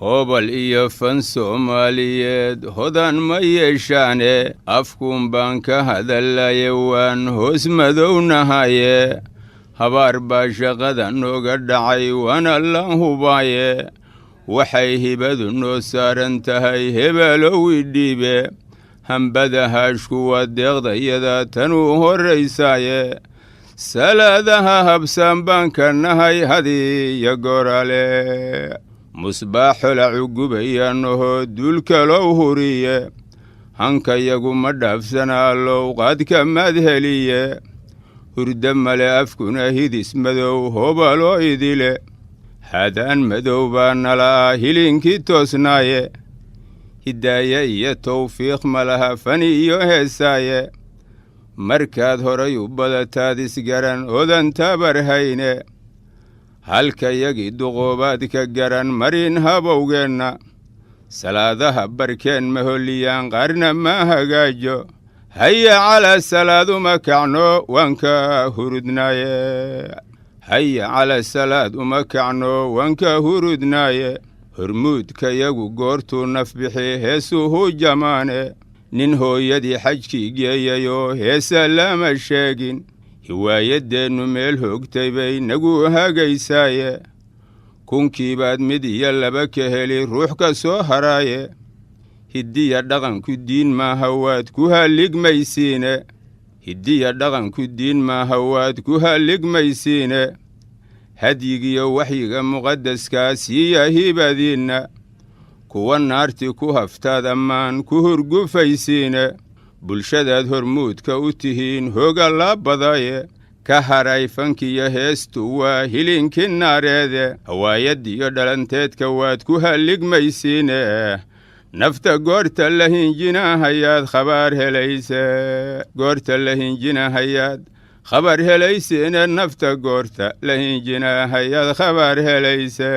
hobal iyo fan Soomaaliyeed hodan ma yeeshaane afkuun baan ka hadalaye waan hoos madownahaye habaar baa shaqada nooga dhacay waana la hubaaye waxay hibadu noo saaran tahay hebelow idhiibe hambada haashku waa deeqdayada tanuu horraysaaye salaadaha habsaan baan ka nahay hadiya gorale musbaaxolacu gubayaanahoo duulkalow huriye hankayagu ma dhaafsanaa lowqaadka madheliye hurda male afkuna hidis madow hobaloo idile hadaan madow baa nala'ah hilinkii toosnaaye hidaaye iyo tawfiiq ma laha fani iyo heesaaye markaad horay u badataad isgaran odan tabarhayne halkayagii duqoobaad ka garan marin habowgeenna salaadaha barkeen ma holliyaan qaarna ma hagaajo haya calaa salaad uma kacno waan ka hurudnaaye haya calaa salaad uma kacno waan ka hurudnaaye hormuudkayagu goortuu nafbixi heesuhu jamaane nin hooyadii xajkii geeyayoo heesa lama sheegin hiwaayaddeennu meel hoogtay bay nagu hagaysaaye kunkiibaad mid iyo laba ka heli ruux ka soo haraaye hiddiya dhaqanku diin maaha waad ku halligmaysiine hiddiya dhaqanku diin maaha waad ku halligmaysiine hadyigiyo waxyiga muqaddaskaa siiya hibadiinna kuwa naartii ku haftaad ammaan ku hurgufaysiine bulshadaad hormuudka u tihiin hooga la badaye ka haray fankiyo heestu waa hilinkii naareede hawaayaddiyo dhalanteedka waad ku halligmaysiine nafta goorta la hinjinahayaad khabaar helayse goorta la hinjinahayaad khabar helayseene nafta goorta la hinjinahayaad khabaar helayse